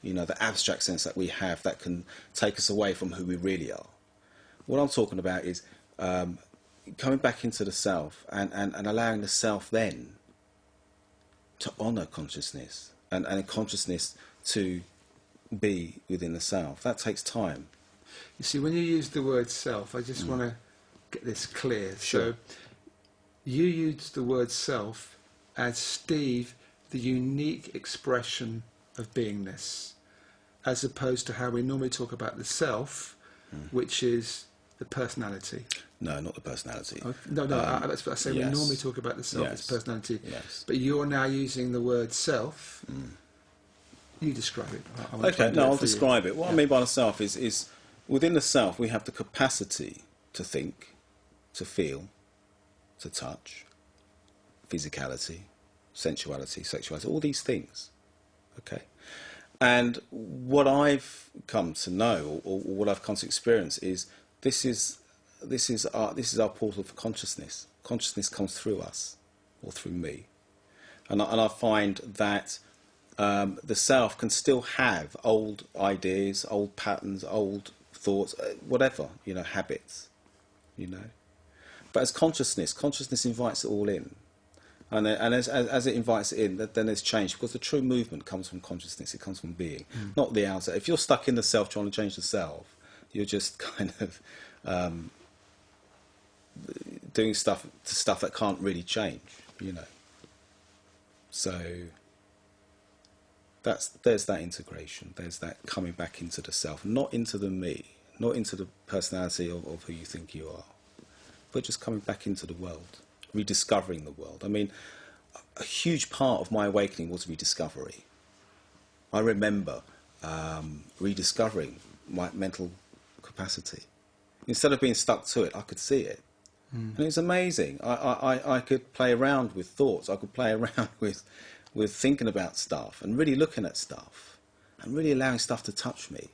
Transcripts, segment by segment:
you know, the abstract sense that we have that can take us away from who we really are. What I'm talking about is coming back into the self and allowing the self then to honour consciousness and consciousness to be within the self. That takes time. You see, when you use the word self, I just want to get this clear. Sure. So you use the word self as Steve, the unique expression of beingness, as opposed to how we normally talk about the self, which is the personality. No, not the personality. Oh, no, that's what I say. Yes. We normally talk about the self as personality. Yes. But you're now using the word self. You describe it. Okay, no, I'll describe it. What I mean by the self is within the self we have the capacity to think, to feel, to touch, physicality, sensuality, sexuality, all these things. Okay? And what I've come to know, or what I've come to experience, is this is our portal for consciousness. Consciousness comes through us, or through me, and I find that the self can still have old ideas, old patterns, old thoughts, whatever, you know, habits, you know. But as consciousness invites it all in. And as it invites it in, then there's change, because the true movement comes from consciousness. It comes from being, not the outside. If you're stuck in the self trying to change the self, you're just kind of doing stuff that can't really change, you know. So there's that integration. There's that coming back into the self, not into the me, not into the personality of who you think you are, but just coming back into the world, rediscovering the world. I mean, a huge part of my awakening was rediscovery. I remember rediscovering my mental capacity. Instead of being stuck to it, I could see it. And it was amazing. I could play around with thoughts. I could play around with thinking about stuff and really looking at stuff and really allowing stuff to touch me,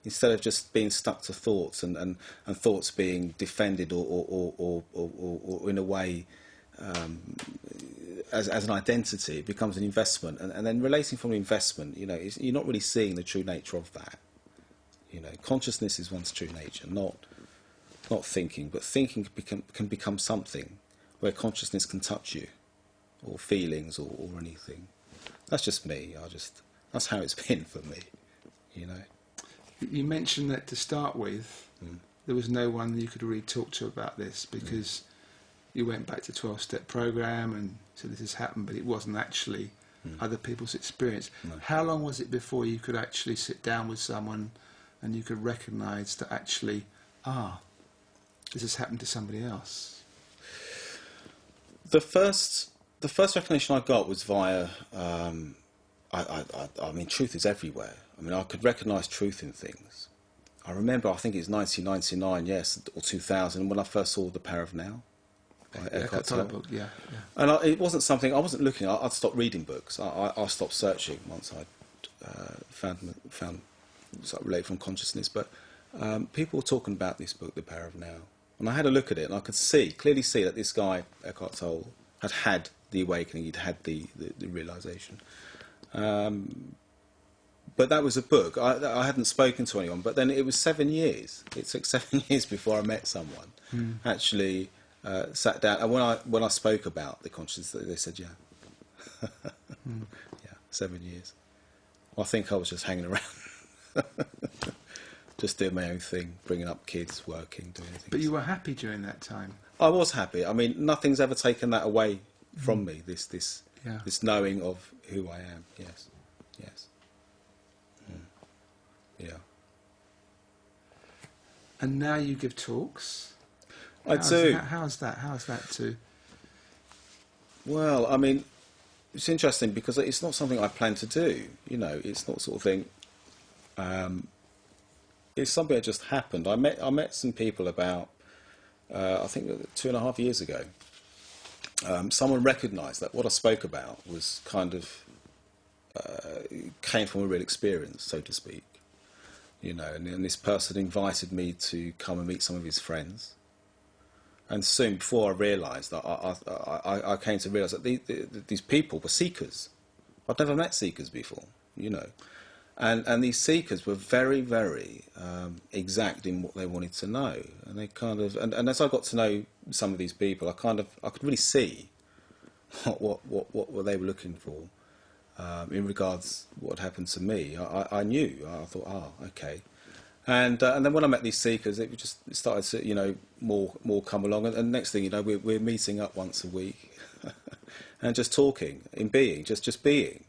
instead of just being stuck to thoughts and thoughts being defended or in a way as an identity. It becomes an investment, and then relating from investment, you know, you're not really seeing the true nature of that. You know, consciousness is one's true nature, not thinking, but thinking can become something where consciousness can touch you, or feelings, or anything. That's just me. That's how it's been for me, you know. You mentioned that to start with, there was no one you could really talk to about this, because you went back to 12-step program and said this has happened, but it wasn't actually other people's experience. No. How long was it before you could actually sit down with someone and you could recognise that actually, this has happened to somebody else? The first recognition I got was via, I mean, truth is everywhere. I mean, I could recognise truth in things. I remember, I think it was 1999, yes, or 2000, when I first saw The Power of Now by Eckhart Tolle. Yeah. And it wasn't something, I wasn't looking, I'd stopped reading books. I stopped searching once I'd found sort of related from consciousness. But people were talking about this book, The Power of Now. And I had a look at it, and I could clearly see that this guy, Eckhart Tolle, had the awakening, he'd had the realisation. But that was a book. I hadn't spoken to anyone. But then it was 7 years. It took 7 years before I met someone. Actually sat down. And when I spoke about the consciousness, they said, yeah. Yeah, 7 years. Well, I think I was just hanging around. Just doing my own thing, bringing up kids, working, doing things. But you were happy during that time? I was happy. I mean, nothing's ever taken that away from me, this knowing of who I am. Yes. Yeah. And now you give talks? I do. How's that too? Well, I mean, it's interesting because it's not something I plan to do. You know, it's not sort of thing. It's something that just happened. I met some people about, I think 2.5 years ago. Someone recognised that what I spoke about was kind of came from a real experience, so to speak. You know, and this person invited me to come and meet some of his friends. And soon, before I realised, I came to realise that these people were seekers. I'd never met seekers before, you know. And these seekers were very, very exact in what they wanted to know, and they kind of and as I got to know some of these people, I could really see what they were looking for in regards to what happened to me. I knew. I thought, okay. And then when I met these seekers, it started to more come along, and next thing you know, we're meeting up once a week and just talking, just being.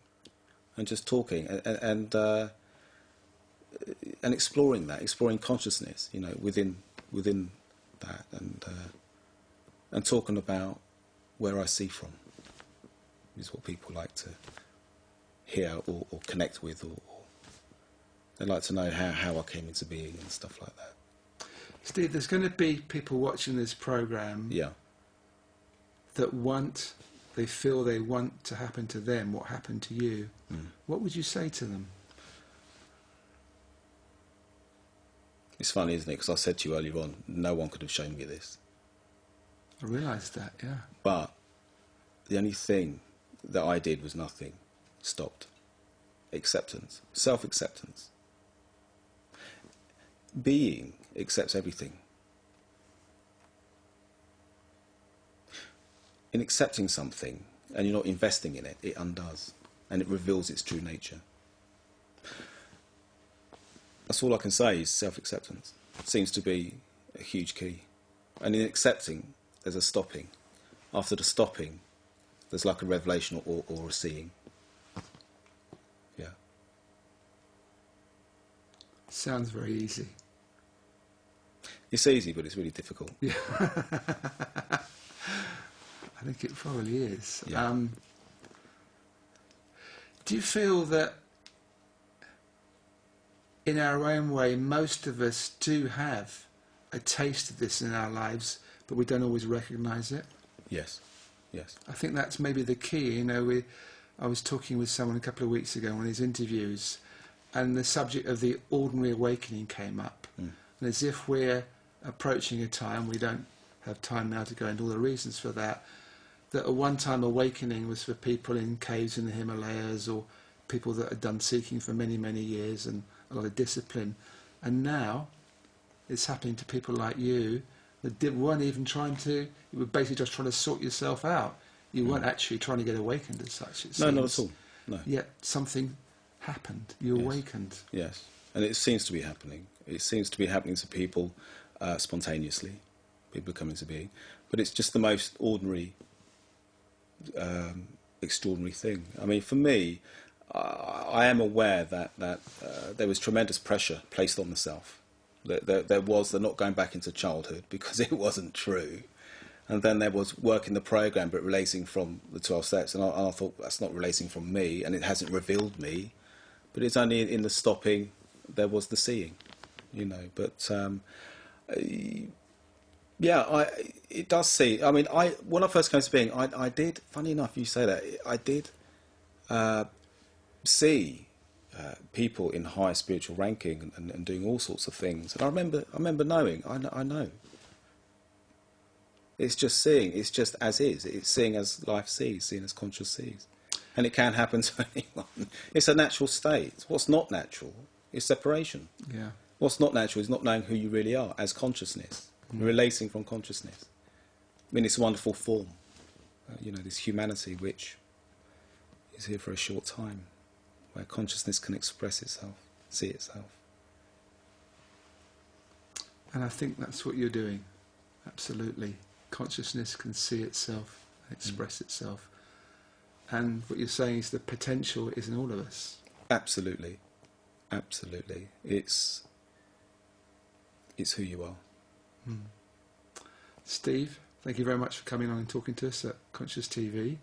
And just talking and exploring consciousness, within that, and talking about where I see from is what people like to hear or connect with, or they like to know how I came into being and stuff like that. Steve, there's going to be people watching this program, that they feel they want to happen to them what happened to you. What would you say to them? It's funny, isn't it? Because I said to you earlier on, no one could have shown me this. I realised that, yeah. But the only thing that I did was nothing. Stopped. Acceptance. Self-acceptance. Being accepts everything. In accepting something, and you're not investing in it, it undoes, and it reveals its true nature. That's all I can say is self-acceptance. Seems to be a huge key. And in accepting, there's a stopping. After the stopping, there's like a revelation or a seeing. Yeah. Sounds very easy. It's easy, but it's really difficult. Yeah. I think it probably is. Yeah. Do you feel that in our own way, most of us do have a taste of this in our lives, but we don't always recognise it? Yes. Yes. I think that's maybe the key. I was talking with someone a couple of weeks ago in one of these interviews, and the subject of the ordinary awakening came up. And as if we're approaching a time, we don't have time now to go into all the reasons for that, that a one-time awakening was for people in caves in the Himalayas, or people that had done seeking for many, many years and a lot of discipline. And now it's happening to people like you that weren't even trying to, you were basically just trying to sort yourself out. You weren't actually trying to get awakened as such, it seems. No, not at all. No. Yet something happened. You awakened. Yes. And it seems to be happening. It seems to be happening to people spontaneously. People are coming to being. But it's just the most ordinary, extraordinary thing. I mean, for me, I am aware that there was tremendous pressure placed on the self. There was the not going back into childhood because it wasn't true. And then there was working the program but relating from the 12 steps. And I thought, that's not relating from me, and it hasn't revealed me. But it's only in the stopping there was the seeing, But it does see. I mean, when I first came to being, I did. Funny enough, you say that. I did see people in high spiritual ranking and doing all sorts of things. And I remember knowing. I know. It's just seeing. It's just as is. It's seeing as life sees, seeing as conscious sees. And it can happen to anyone. It's a natural state. What's not natural is separation. Yeah. What's not natural is not knowing who you really are as consciousness, relating from consciousness. I mean, it's a wonderful form. This humanity which is here for a short time, where consciousness can express itself, see itself. And I think that's what you're doing. Absolutely. Consciousness can see itself, express itself. And what you're saying is the potential is in all of us. Absolutely. Absolutely. It's who you are. Steve, thank you very much for coming on and talking to us at Conscious TV.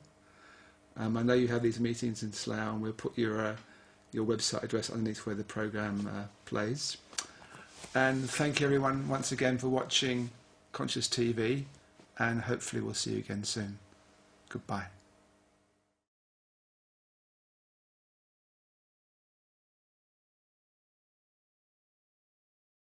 I know you have these meetings in Slough, and we'll put your website address underneath where the programme plays. And thank you everyone once again for watching Conscious TV, and hopefully we'll see you again soon. Goodbye.